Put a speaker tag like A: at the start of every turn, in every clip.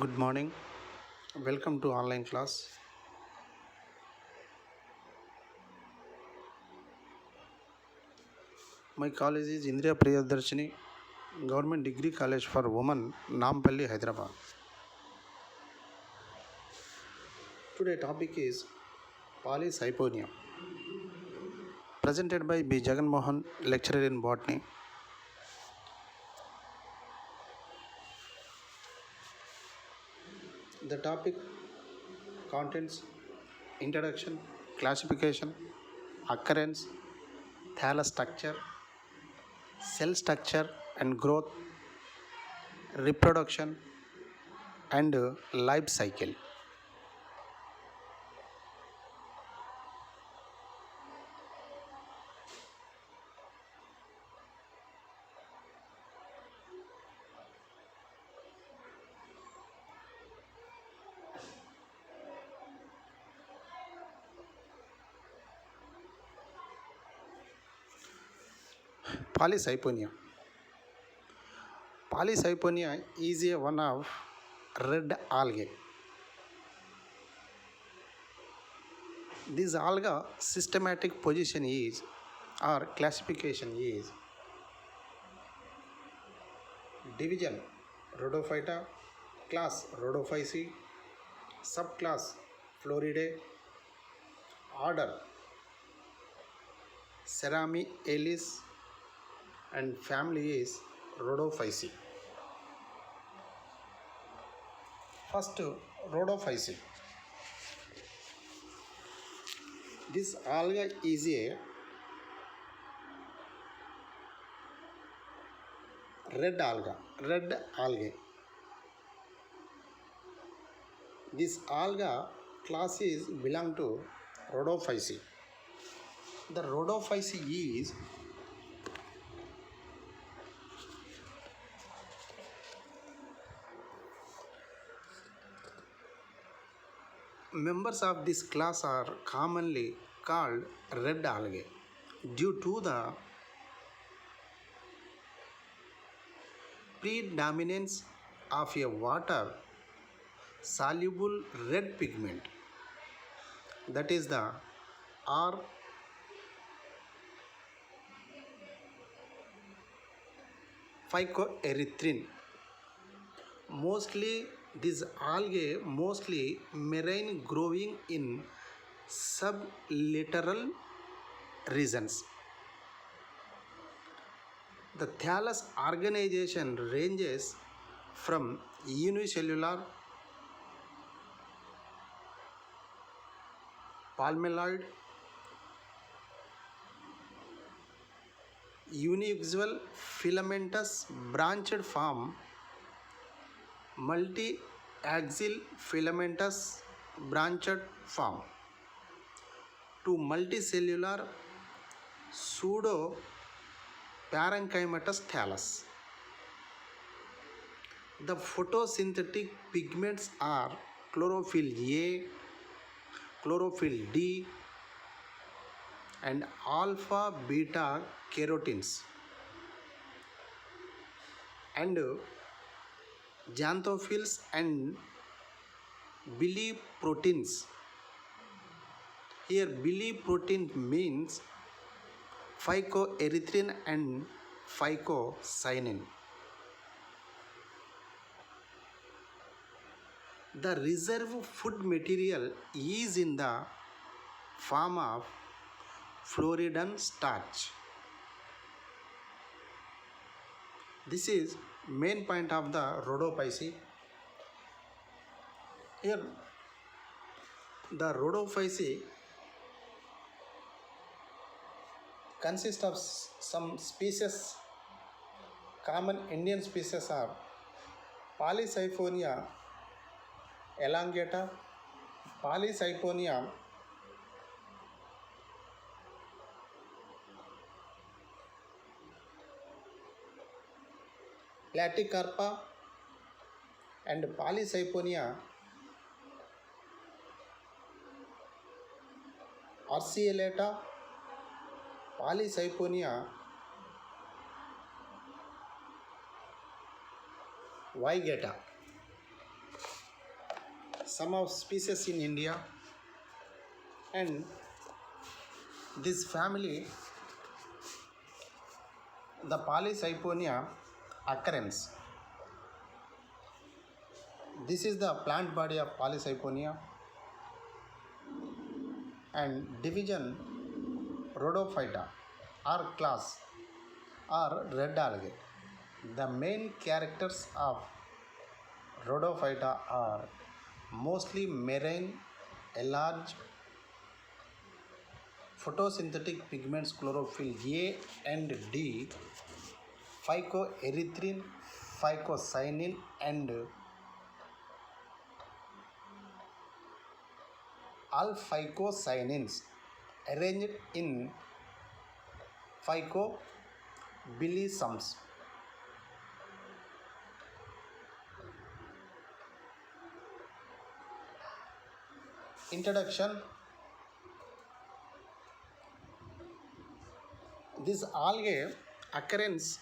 A: Good morning. Welcome to online class. My college is Indriya Priyadarshini Government Degree College for Women, Nampalli, Hyderabad. Today topic is Polycyponia. Presented by B. Jagan Mohan, lecturer in botany. The topic contents introduction, classification, occurrence, thallus structure, cell structure and growth, reproduction, and life cycle. Polycyponia. Polycyponia is a one of red algae. This alga systematic position is or classification is division Rhodophyta, class Rhodophyceae, subclass Floridae, order Ceramialis, and family is Rhodophyceae. First, Rhodophyceae. This alga is a red algae. This alga class is belong to Rhodophyceae. The Rhodophyceae is members of this class are commonly called red algae due to the predominance of a water soluble red pigment, that is the R phycoerythrin. Mostly these algae mostly marine, growing in sublittoral regions. The thallus organization ranges from unicellular, palmelloid, uniaxial, filamentous, branched form, multi-axial, filamentous, branched form, to multicellular, pseudo parenchymatous thallus. The photosynthetic pigments are chlorophyll A, chlorophyll D, and alpha beta carotenes, and xanthophylls and bilirubins. Here bilirubin means phycoerythrin and phycocyanin. The reserve food material is in the form of Floridan starch. This is main point of the Rhodophyceae. Here the Rhodophyceae consists of some species. Common Indian species are Polycyphonia elongata, Polycyphonia platycarpa, and Polycyphonia orciolata, Polycyphonia vaigata. some of species in India, and this family, the Polycyponia occurrence. This is the plant body of Polycyponia, and division Rhodophyta or class or red algae. The main characters of Rhodophyta are mostly marine, a large photosynthetic pigments chlorophyll A and D, phycoerythrin, phycocyanin, and alphycocyanins arranged in phycobilisums. Introduction. This algae occurrence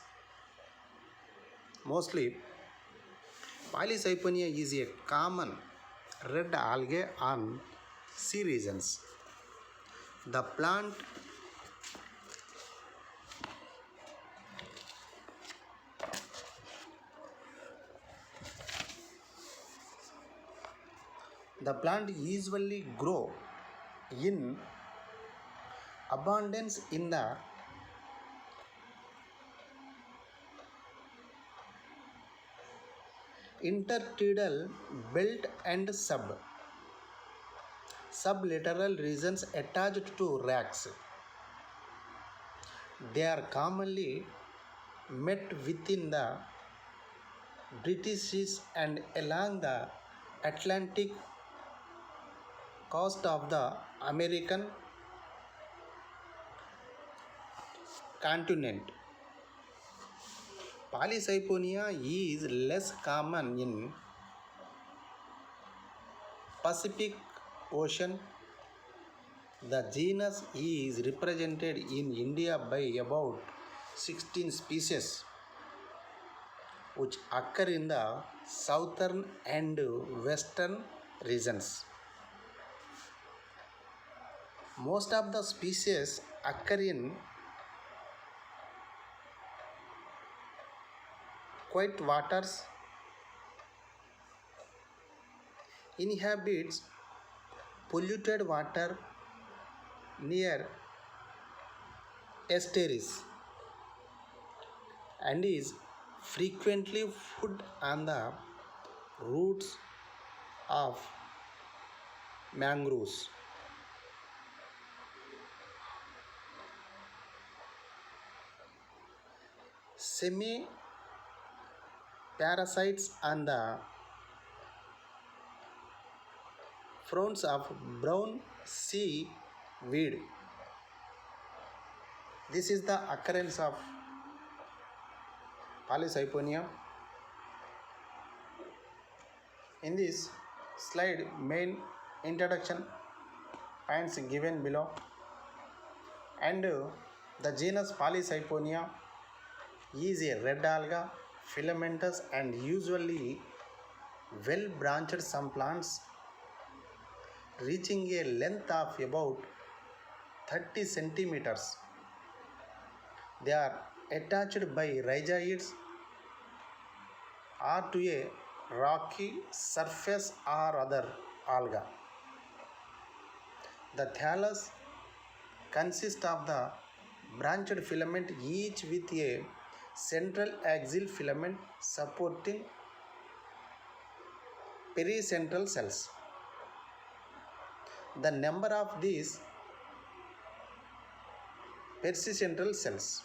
A: mostly Polycyponia is a common red algae on sea regions. The plant usually grow in abundance in the intertidal belt and sublittoral regions attached to racks. They are commonly met within the British Seas and along the Atlantic coast of the American continent. Polycyponia is less common in Pacific Ocean. The genus is represented in India by about 16 species, which occur in the southern and western regions. Most of the species occur in quiet waters, inhabits polluted water near estuaries, and is frequently found on the roots of mangroves. Semi parasites on the fronds of brown seaweed. This is the occurrence of Polycyponia. In this slide, main introduction points given below, and the genus Polycyponia is a red alga, filamentous and usually well branched. Some plants reaching a length of about 30 centimeters. They are attached by rhizoids or to a rocky surface or other alga. The thallus consists of the branched filament, each with a central axial filament supporting pericentral cells. The number of these pericentral cells.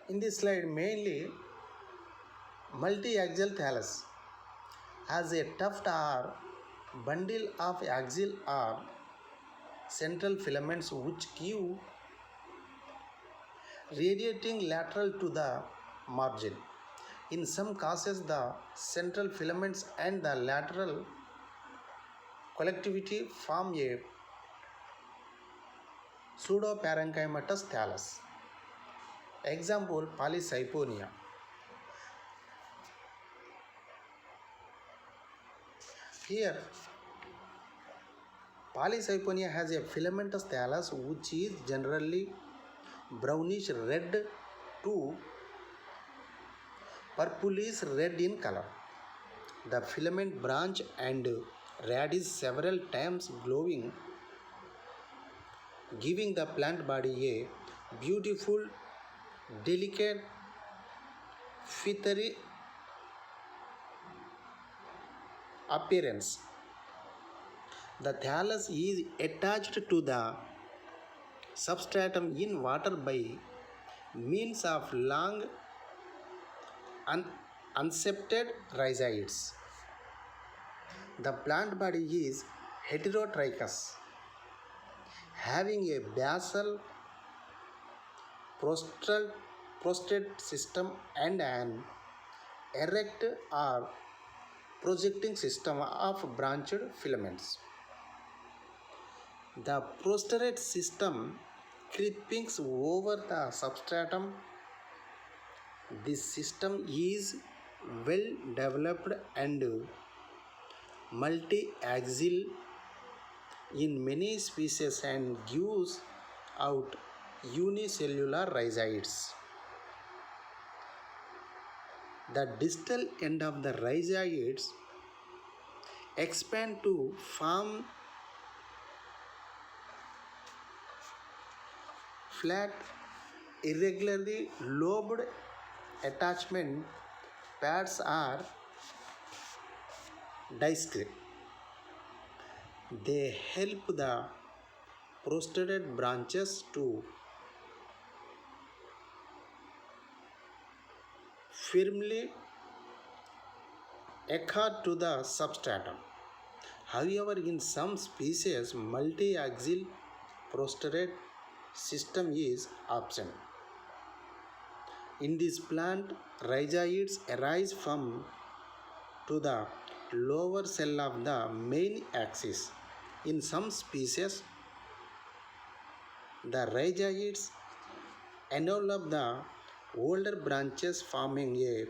A: In this slide, mainly multi-axial thallus has a tuft or bundle of axial or central filaments which give radiating lateral to the margin. In some cases, the central filaments and the lateral collectivity form a pseudoparenchymatous thallus. Example, Polycyponia. Here, Polycyponia has a filamentous thallus which is generally brownish red to purplish red in color. The filament branch and rad is several times glowing, giving the plant body a beautiful, delicate, feathery appearance. The thallus is attached to the substratum in water by means of long unsepted rhizoids. The plant body is heterotrichous, having a basal prostate system and an erect or projecting system of branched filaments. The prostate system creepings over the substratum. This system is well developed and multi-axial in many species and gives out unicellular rhizoids. The distal end of the rhizoids expand to form flat, irregularly lobed attachment pads are disc. They help the prostate branches to firmly adhere to the substratum. However, in some species, multi-axial prostate system is absent. In this plant, rhizoids arise from to the lower cell of the main axis. In some species, the rhizoids envelop the older branches, forming a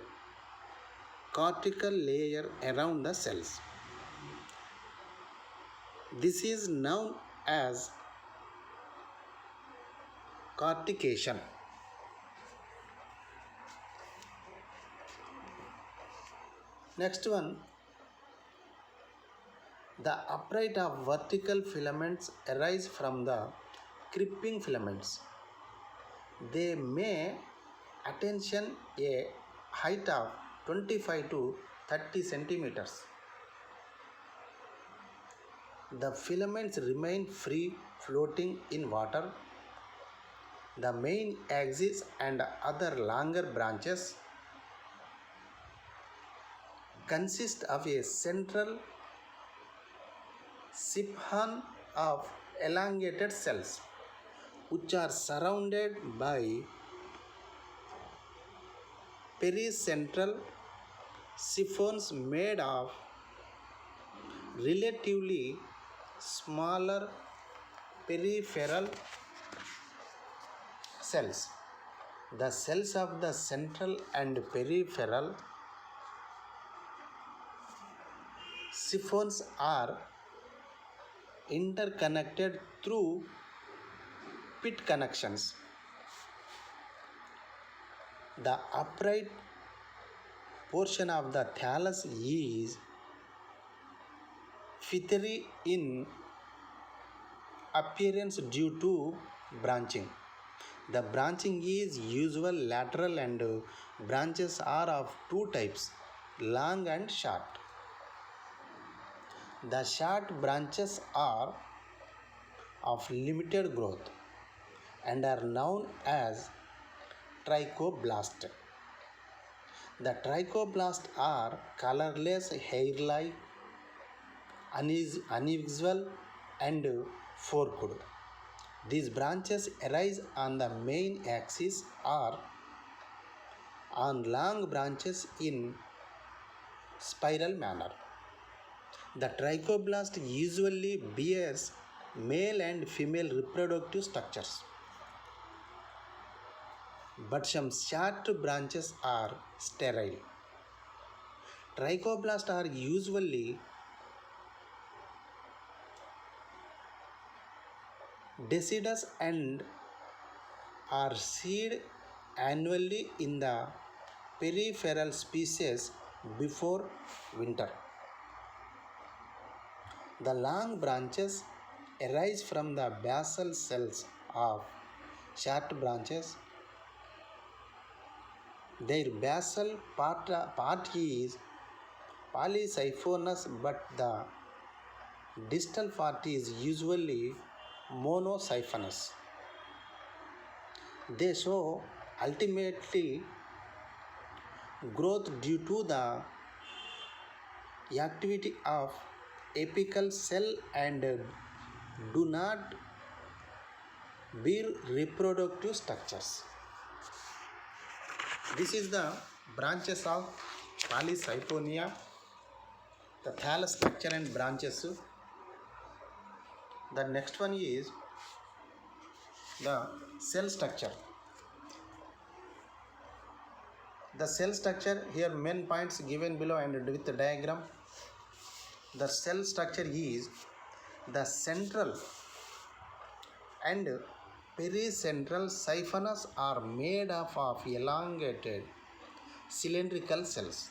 A: cortical layer around the cells. This is known as cortication. Next one, the upright of vertical filaments arise from the creeping filaments. They may attain a height of 25 to 30 centimeters. The filaments remain free floating in water. The main axis and other longer branches consist of a central siphon of elongated cells which are surrounded by pericentral siphons made of relatively smaller peripheral cells. The cells of the central and peripheral siphons are interconnected through pit connections. The upright portion of the thallus is feathery in appearance due to branching. The branching is usual lateral and branches are of two types, long and short. The short branches are of limited growth and are known as trichoblast. The trichoblast are colorless, hair-like, unusual and forked. These branches arise on the main axis or on long branches in spiral manner. The trichoblast usually bears male and female reproductive structures. but some short branches are sterile. Trichoblasts are usually deciduous and are seed annually in the peripheral species before winter. The long branches arise from the basal cells of short branches. Their part is polysiphonous, but the distal part is usually monosiphonous. They show ultimately growth due to the activity of apical cell and do not bear reproductive structures. This is the branches of Polysiponia, the thallus structure and branches. The next one is the cell structure. The cell structure, here main points given below and with the diagram. The cell structure is the central and pericentral siphonous are made up of elongated cylindrical cells.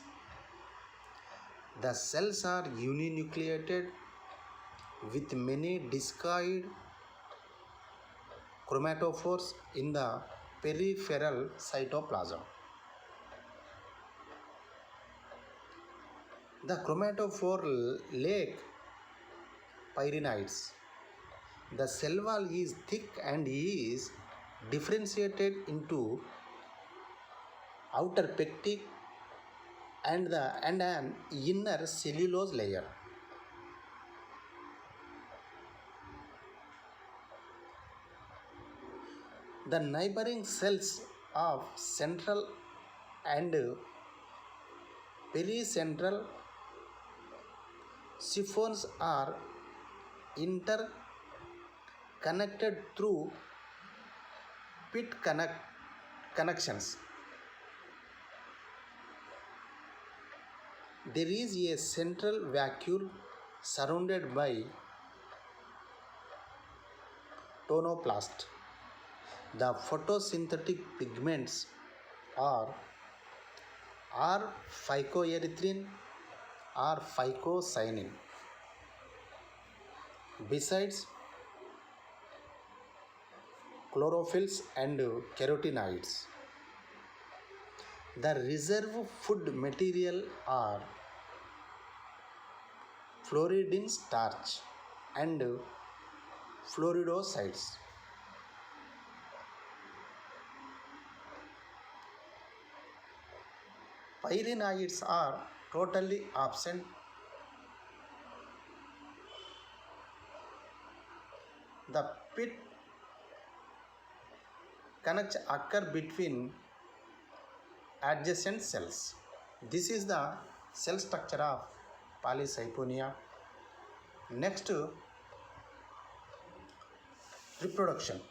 A: The cells are uninucleated with many discoid chromatophores in the peripheral cytoplasm. The chromatophore lack pyridones. The cell wall is thick and is differentiated into outer pectic and an inner cellulose layer. The neighboring cells of central and pericentral siphons are interconnected through connections. There is a central vacuole surrounded by tonoplast. The photosynthetic pigments are phycoerythrin or phycocyanin. Besides chlorophylls and carotenoids, the reserve food material are fluoridin starch and fluoridosides. Pyrenoids are totally absent. The pit connects occur between adjacent cells. This is the cell structure of Polysiponia. Next, reproduction.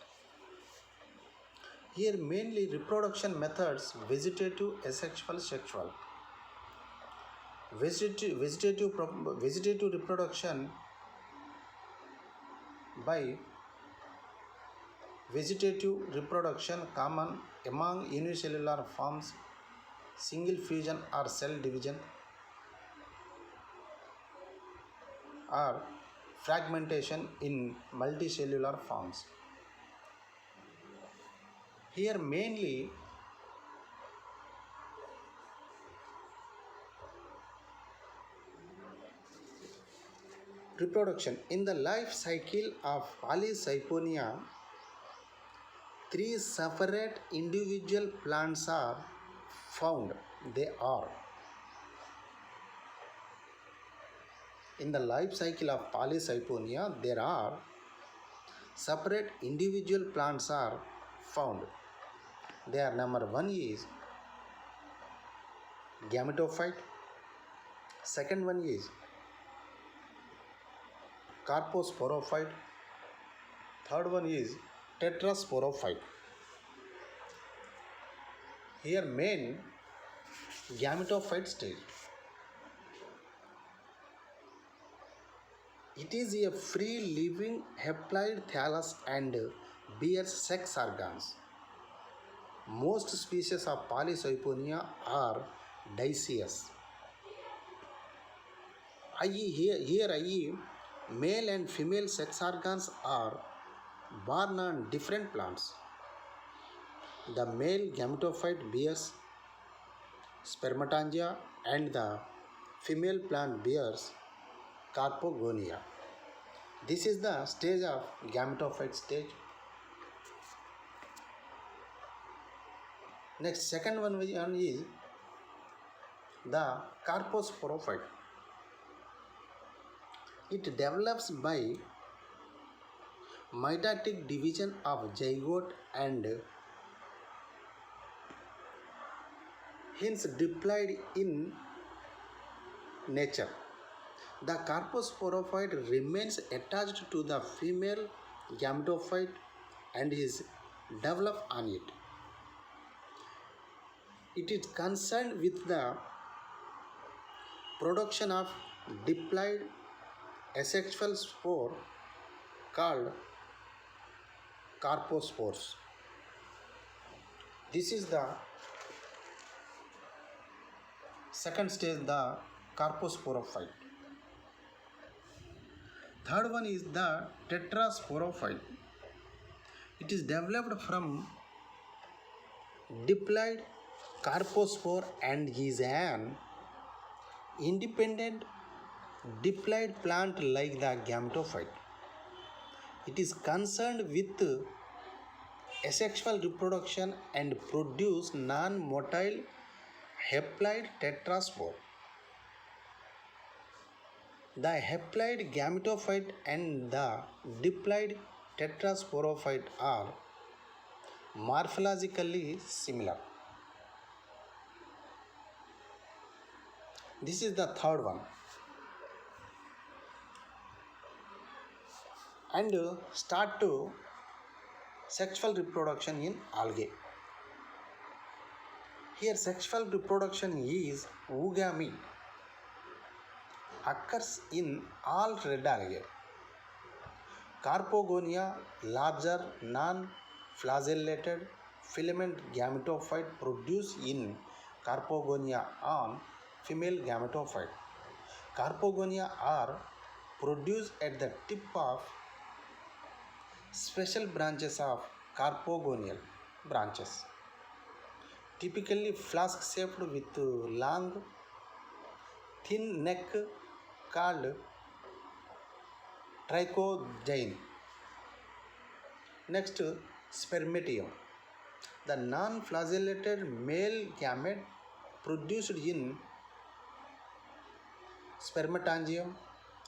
A: Here mainly reproduction methods vegetative, asexual, sexual. Vegetative reproduction by vegetative reproduction common among unicellular forms, single fusion or cell division, or fragmentation in multicellular forms. Here mainly reproduction. In the life cycle of Polysiponia, three separate individual plants are found. They are in the life cycle of Polysiponia, there are separate individual plants are found. They are number one is gametophyte, second one is carposporophyte, third one is tetrasporophyte. Here main gametophyte stage. It is a free living haploid thallus and bears sex organs. Most species of Polycyponia are dioecious. Here, male and female sex organs are born on different plants. The male gametophyte bears spermatangia and the female plant bears carpogonia. This is the stage of gametophyte stage. Next, second one is the carposporophyte. It develops by mitotic division of zygote and hence diploid in nature. The carposporophyte remains attached to the female gametophyte and is developed on it. It is concerned with the production of diploid asexual spore called carpospores. This is the second stage, the carposporophyte. Third one is the tetrasporophyte. It is developed from diploid carpospore and is an independent diploid plant like the gametophyte. It is concerned with asexual reproduction and produce non-motile haploid tetraspore. The haploid gametophyte and the diploid tetrasporophyte are morphologically similar. This is the third one. And start to sexual reproduction in algae. Here sexual reproduction is oogamy. Occurs in all red algae. Carpogonia, larger non-flagellated filament gametophyte produce in Carpogonia on female gametophyte. Carpogonia are produced at the tip of special branches of carpogonial branches, typically flask shaped with long thin neck called trichogyne. Next, spermatium. The non-flagellated male gamete produced in spermatangium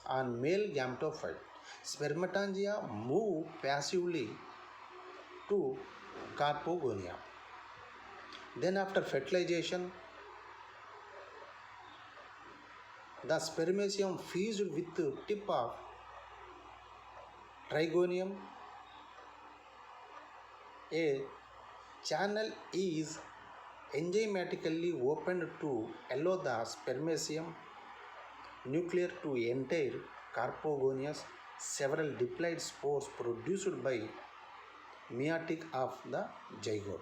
A: on male gametophyte. Spermatangia move passively to carpogonia. Then after fertilization, the spermatium fused with the tip of trigonium. A channel is enzymatically opened to allow the spermatium nuclear to enter carpogonia's several diploid spores produced by meiotic of the zygote.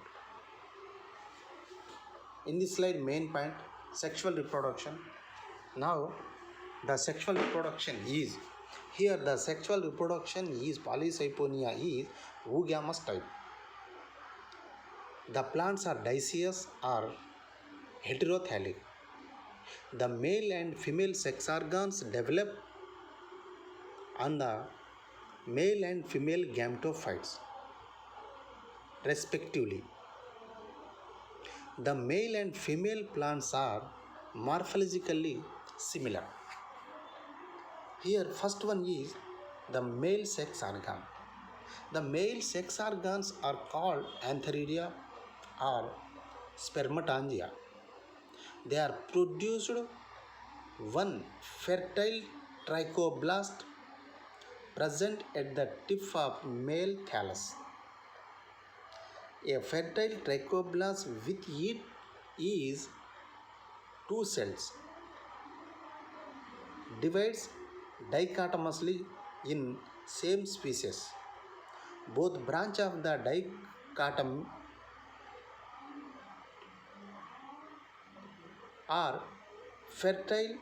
A: In this slide, main point, sexual reproduction. Now the sexual reproduction is, here the sexual reproduction is Polycyponia is oogamous type. The plants are dioecious or heterothallic. The male and female sex organs develop on the male and female gametophytes respectively. The male and female plants are morphologically similar. Here first one is the male sex organ. The male sex organs are called antheridia or spermatangia. They are produced one fertile trichoblast present at the tip of male thallus. A fertile trichoblast with it is two cells, divides dichotomously in same species. Both branch of the dichotom are fertile,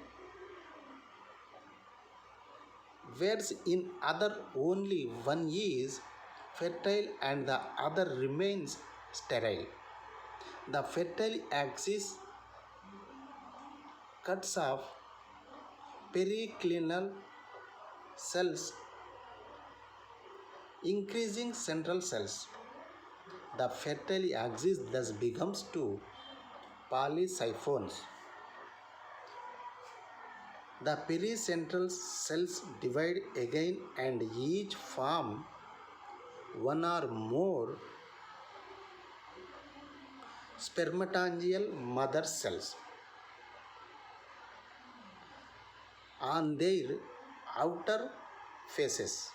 A: whereas in other only one is fertile and the other remains sterile. The fertile axis cuts off periclinal cells, increasing central cells. The fertile axis thus becomes two polysiphons. The pericentral cells divide again and each form one or more spermatogeal mother cells. On their outer faces,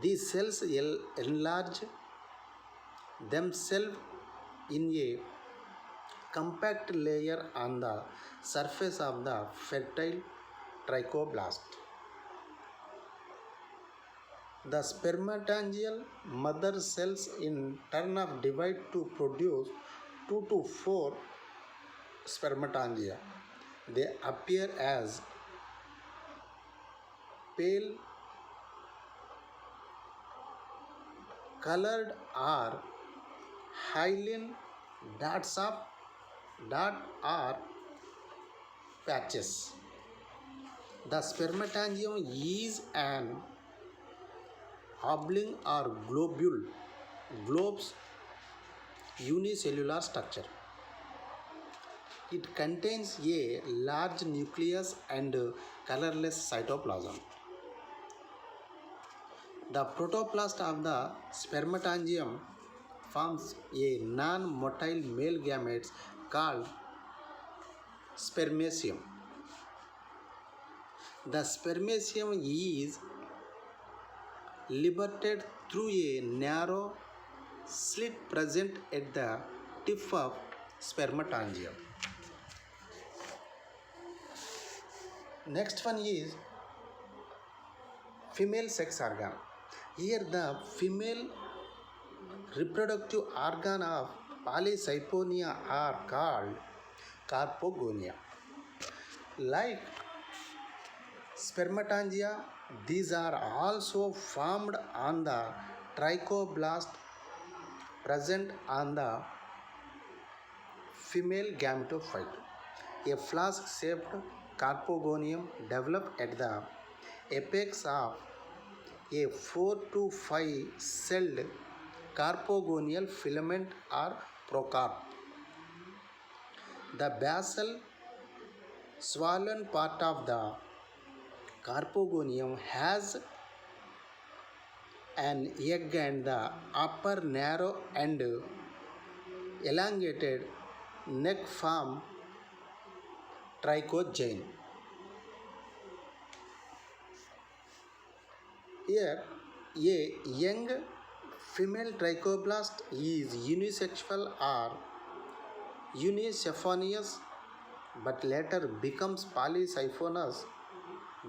A: these cells enlarge themselves in a compact layer on the surface of the fertile trichoblast. The spermatogeal mother cells in turn divide to produce 2 to 4 spermatogia. They appear as pale colored or hyaline dots of dot or patches. The spermatogeum is an oblong or globes unicellular structure. It contains a large nucleus and colorless cytoplasm. The protoplast of the spermatogeum forms a non-motile male gametes called spermaceum. The spermaceum is liberated through a narrow slit present at the tip of spermatogeum. Next one is female sex organ. Here the female reproductive organ of polysiponia are called carpogonia. Like spermatogia, these are also formed on the trichoblast present on the female gametophyte. A flask-shaped carpogonium developed at the apex of a 4 to 5 celled carpogonial filament or procarp. The basal swollen part of the carpogonium has an egg and the upper narrow and elongated neck form trichogyne. Here, a young female trichoblast is unisexual or unisiphonous but later becomes polysiphonous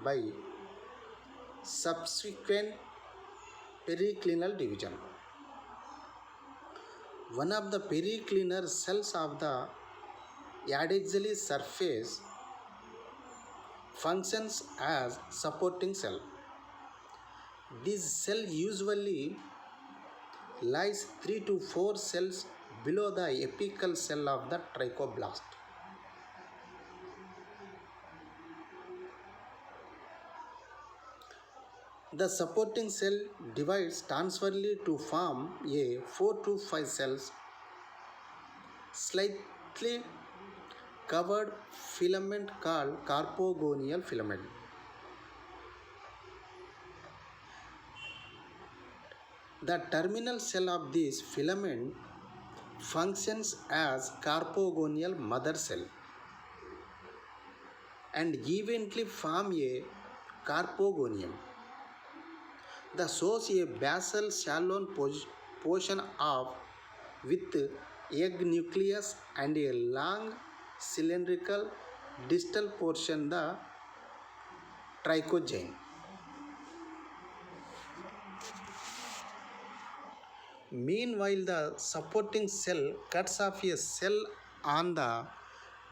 A: by subsequent periclinal division. One of the periclinar cells of the adaxially surface functions as supporting cell. This cell usually lies 3 to 4 cells below the apical cell of the trichoblast. The supporting cell divides transversely to form a 4 to 5 cells slightly covered filament called carpogonial filament. The terminal cell of this filament functions as carpogonial mother cell and eventually form a carpogonium. The shows a basal shallow portion of with egg nucleus and a long cylindrical distal portion, the trichogyne. Meanwhile, the supporting cell cuts off a cell on the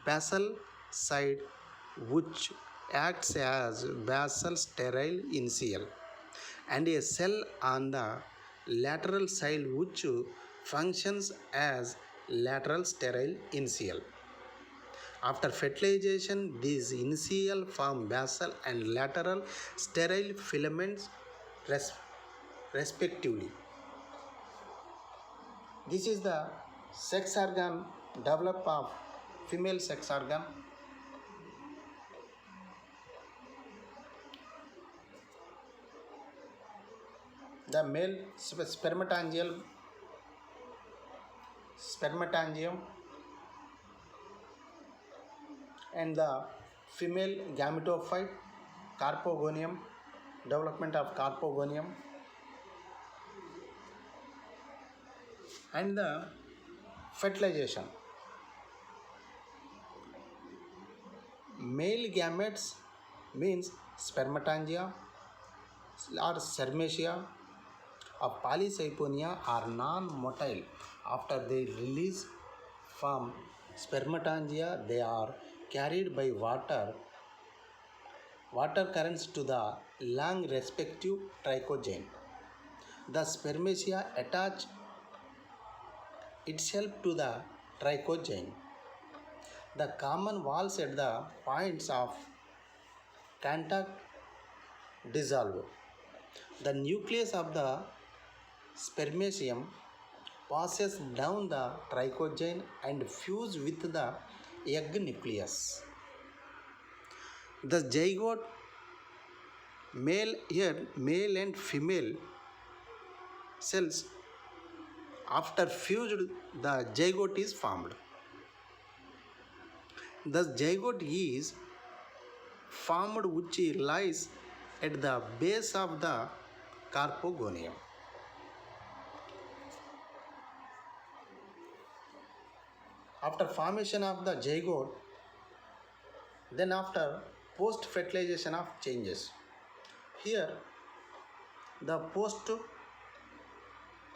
A: basal side which acts as basal sterile initial, and a cell on the lateral side which functions as lateral sterile initial. After fertilization, these initial form basal and lateral sterile filaments respectively. This is the sex organ develop of female sex organ. The male spermatangium and the female gametophyte carpogonium, development of carpogonium, and the fertilization. Male gametes means spermatangia or spermatia of polycyponia are non-motile. After they release from spermatangia, they are carried by water currents to the long respective trichogyne. The spermatia attach itself to the trichogyne. The common walls at the points of contact dissolve. The nucleus of the spermatium passes down the trichogyne and fuse with the egg nucleus. The zygote, male and female cells, after fused, the zygote is formed. The zygote is formed which lies at the base of the carpogonium. After formation of the zygote, then after post fertilization of changes. Here the post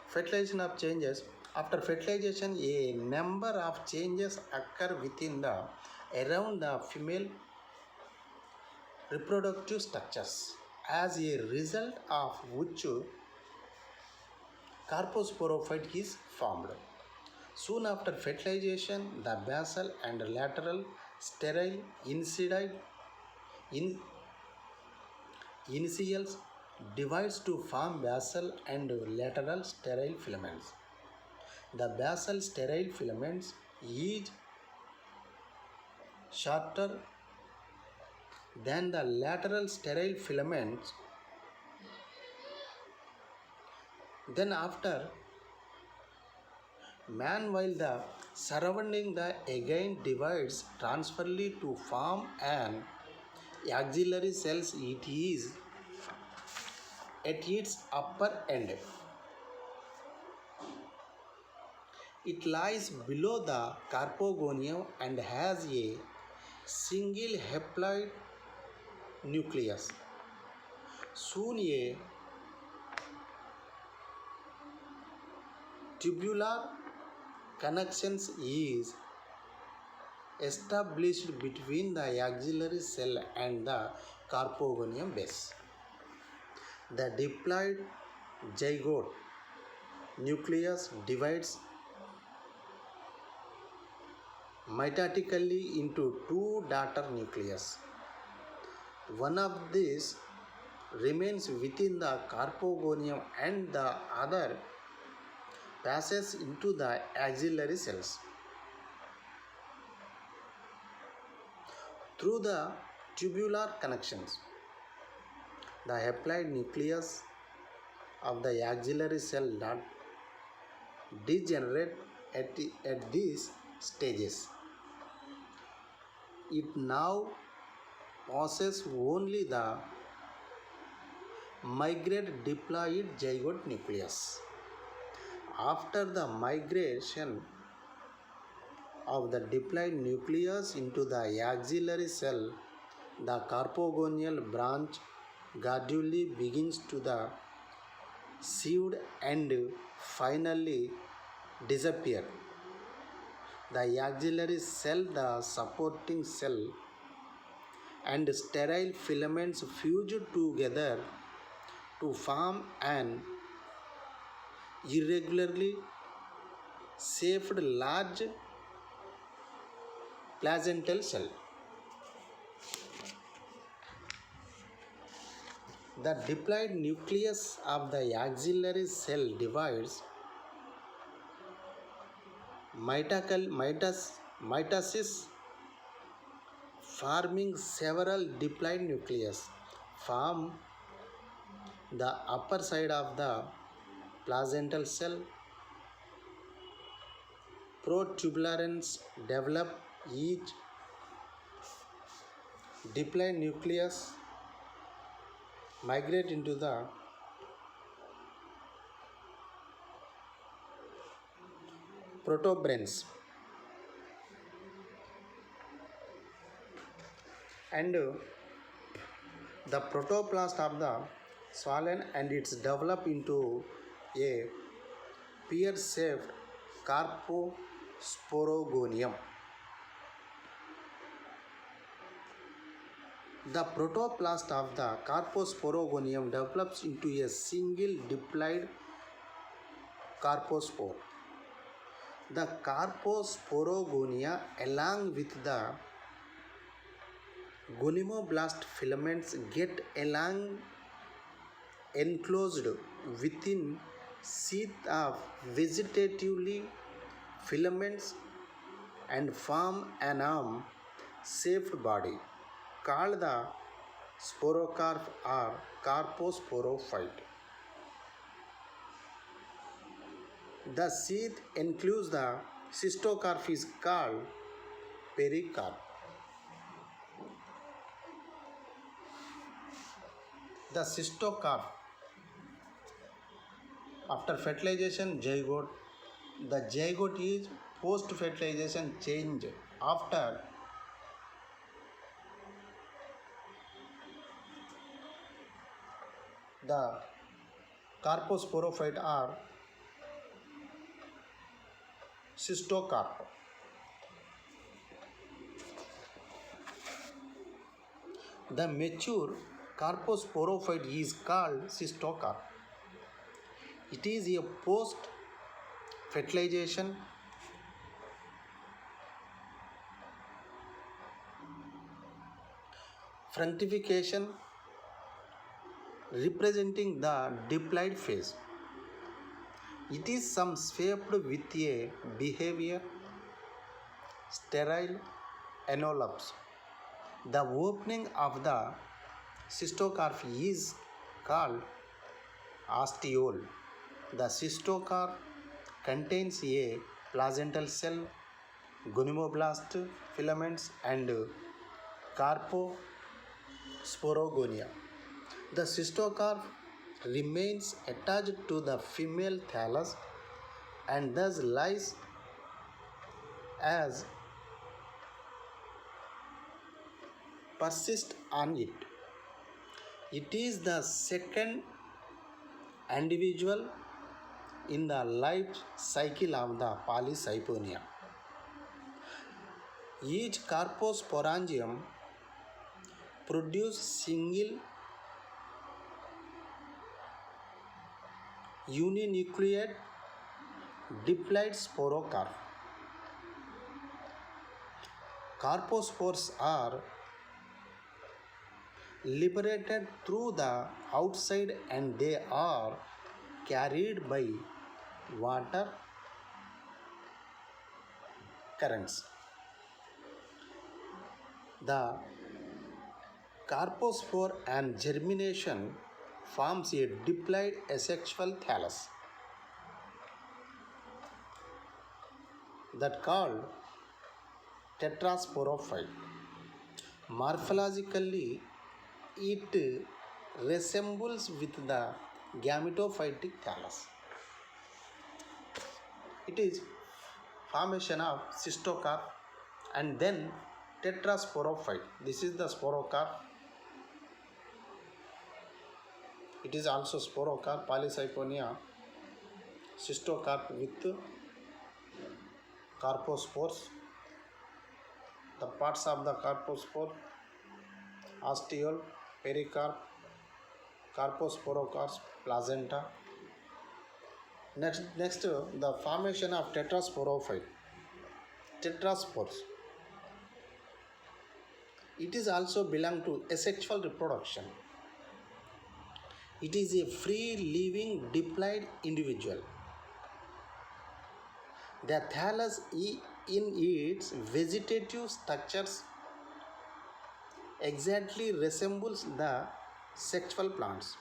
A: fertilization of changes, after fertilization a number of changes occur within the around the female reproductive structures, as a result of which carposporophyte is formed. Soon after fertilization, the basal and lateral sterile initials divides to form basal and lateral sterile filaments. The basal sterile filaments is shorter than the lateral sterile filaments. Then after meanwhile the surrounding the again divides transferably to form an axillary cells. It is at its upper end. It lies below the carpogonium and has a single haploid nucleus. Soon a tubular connections is established between the axillary cell and the carpogonium base. The diploid zygote nucleus divides mitotically into two daughter nucleus. One of these remains within the carpogonium and the other passes into the axillary cells. Through the tubular connections, the haploid nucleus of the axillary cell degenerate at these stages. It now possesses only the migrate diploid zygote nucleus. After the migration of the diploid nucleus into the axillary cell, the carpogonial branch gradually begins to the sieved and finally disappear. The axillary cell, the supporting cell, and sterile filaments fuse together to form an irregularly shaped large placental cell. The diploid nucleus of the axillary cell divides mitosis, forming several diploid nucleus form the upper side of the placental cell. Protuberans develop each diploid nucleus migrate into the protuberance and the protoplast of the swollen and it's developed into a pear-shaped carposporogonium. The protoplast of the carposporogonium develops into a single diploid carpospore. The carposporogonia along with the gonimoblast filaments get enclosed within sheath of vegetatively filaments and form an arm-shaped body called the sporocarp or carposporophyte. The sheath includes the cystocarp is called pericarp. The cystocarp after fertilization zygote. The zygote is post-fertilization change after the carposporophyte or cystocarp. The mature carposporophyte is called cystocarp. It is a post-fertilization fructification representing the diploid phase. It is some shaped with a behavior sterile envelopes. The opening of the cystocarp is called ostiole. The cystocarp contains a placental cell, gonimoblast filaments, and carposporogonia. The cystocarp remains attached to the female thallus and thus lies as persist on it. It is the second individual in the life cycle of the Polycyponia. Each carposporangium produces single uninucleate diploid sporocarp. Carpospores are liberated through the outside and they are carried by water currents. The carpospore and germination forms a diploid asexual thallus that called tetrasporophyte. Morphologically, it resembles with the gametophytic thallus. It is formation of cystocarp and then tetrasporophyte. This is the sporocarp. It is also sporocarp, Polycyponia, cystocarp with carpospores. The parts of the carpospore: ostiole, pericarp, carposporocarp, placenta. Next, the formation of tetrasporophyte. Tetraspores. It is also belong to asexual reproduction. It is a free living diploid individual. The thallus in its vegetative structures exactly resembles the sexual plants.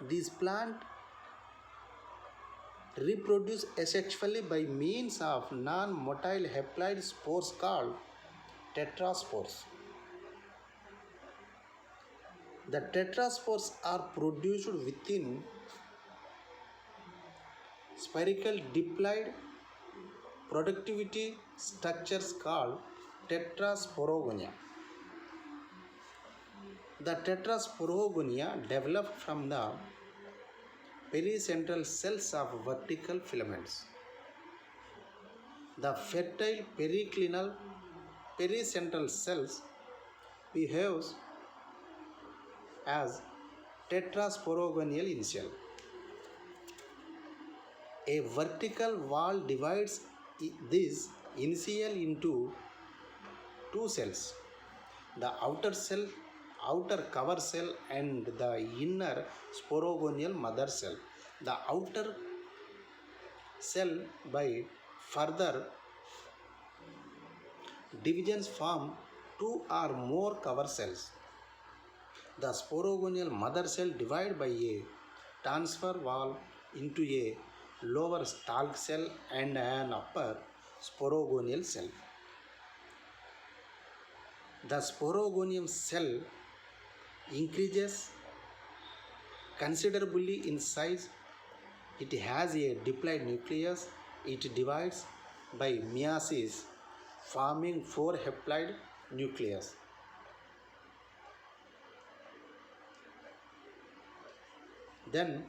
A: These plants reproduce asexually by means of non-motile haploid spores called tetraspores. The tetraspores are produced within spherical diploid productivity structures called tetrasporogonia. The tetrasporogonia develop from the pericentral cells of vertical filaments. The fertile pericentral cells behaves as tetrasporogonial initial. A vertical wall divides this initial into two cells: the outer cover cell, and the inner sporogonial mother cell. The outer cell by further divisions form two or more cover cells. The sporogonial mother cell divided by a transfer wall into a lower stalk cell and an upper sporogonial cell. The sporogonium cell increases considerably in size. It has a diploid nucleus. It divides by meiosis, forming four haploid nucleus. Then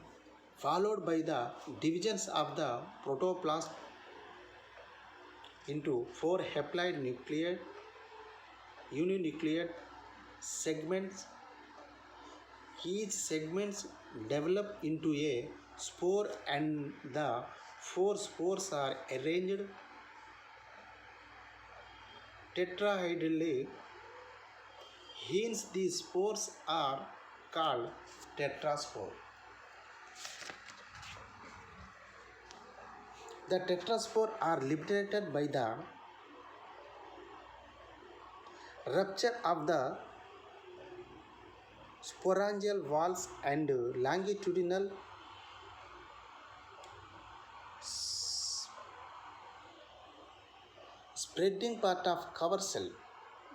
A: followed by the divisions of the protoplasm into four haploid nucleate, uninucleate segments. Each segments develop into a spore and the four spores are arranged tetrahedrally. Hence these spores are called tetraspore. The tetraspore are liberated by the rupture of the sporangial walls and longitudinal spreading part of cover cell.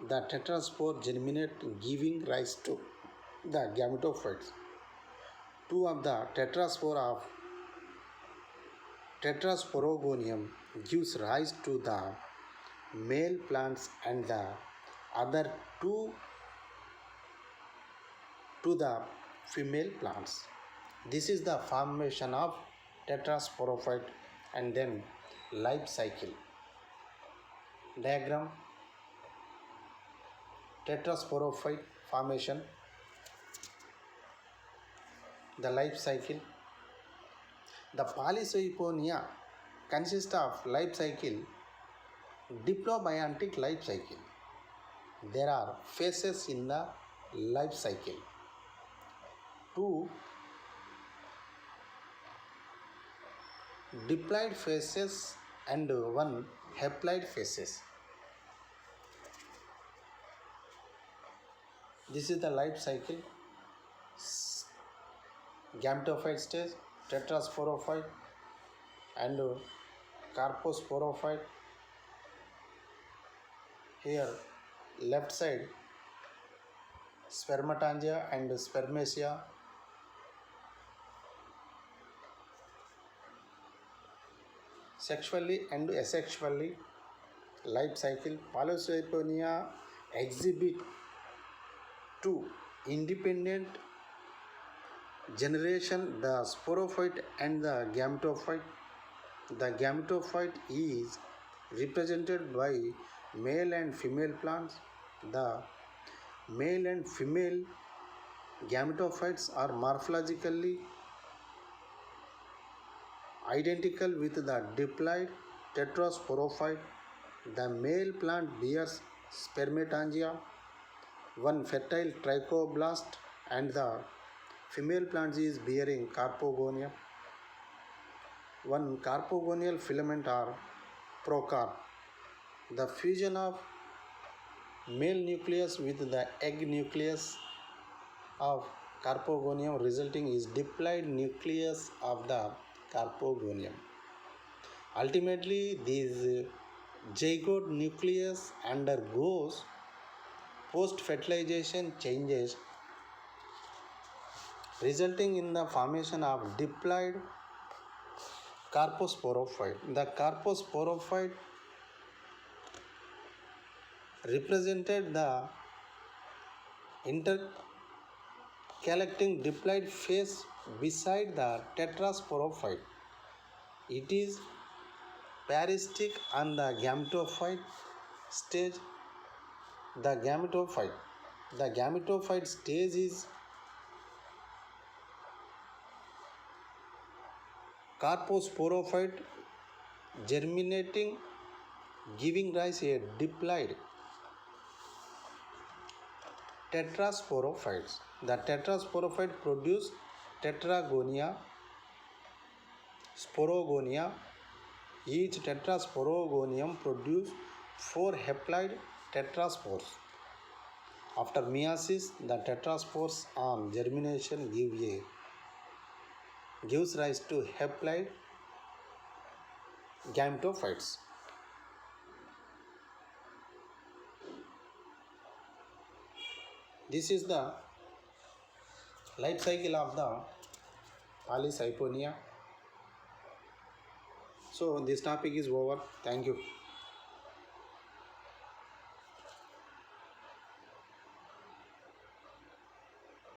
A: The tetraspore germinate, giving rise to the gametophytes. Two of the tetraspore of tetrasporogonium gives rise to the male plants and the other two to the female plants. This is the formation of tetrasporophyte and then life cycle. Diagram: tetrasporophyte formation, the life cycle. The Polycyponia consists of life cycle, diplobiontic life cycle. There are phases in the life cycle. Two diploid phases and one haploid phases. This is the life cycle. Gametophyte stage, tetrasporophyte and carposporophyte. Here left side spermatangia and spermatia. sexually and asexually life cycle. Polycythemia exhibit two independent generation, the sporophyte and the gametophyte. The gametophyte is represented by male and female plants. The male and female gametophytes are morphologically identical with the diploid tetrasporophyte. The male plant bears spermatangia, one fertile trichoblast, and the female plant is bearing carpogonia, one carpogonial filament or procarp. The fusion of male nucleus with the egg nucleus of carpogonium resulting is diploid nucleus of the carpogonium. Ultimately, this zygote nucleus undergoes post-fertilization changes resulting in the formation of diploid carposporophyte. The carposporophyte represented the interconnecting diploid phase beside the tetrasporophyte. It is parasitic on the gametophyte stage. The gametophyte stage is carposporophyte germinating, giving rise a diploid tetrasporophytes. The tetrasporophyte produce tetragonia, sporogonia. Each tetrasporogonium produce 4 haploid tetraspores. After meiosis, the tetraspores on germination gives rise to haploid gametophytes. This is the life cycle of the Polycythemia. So this topic is over. Thank you.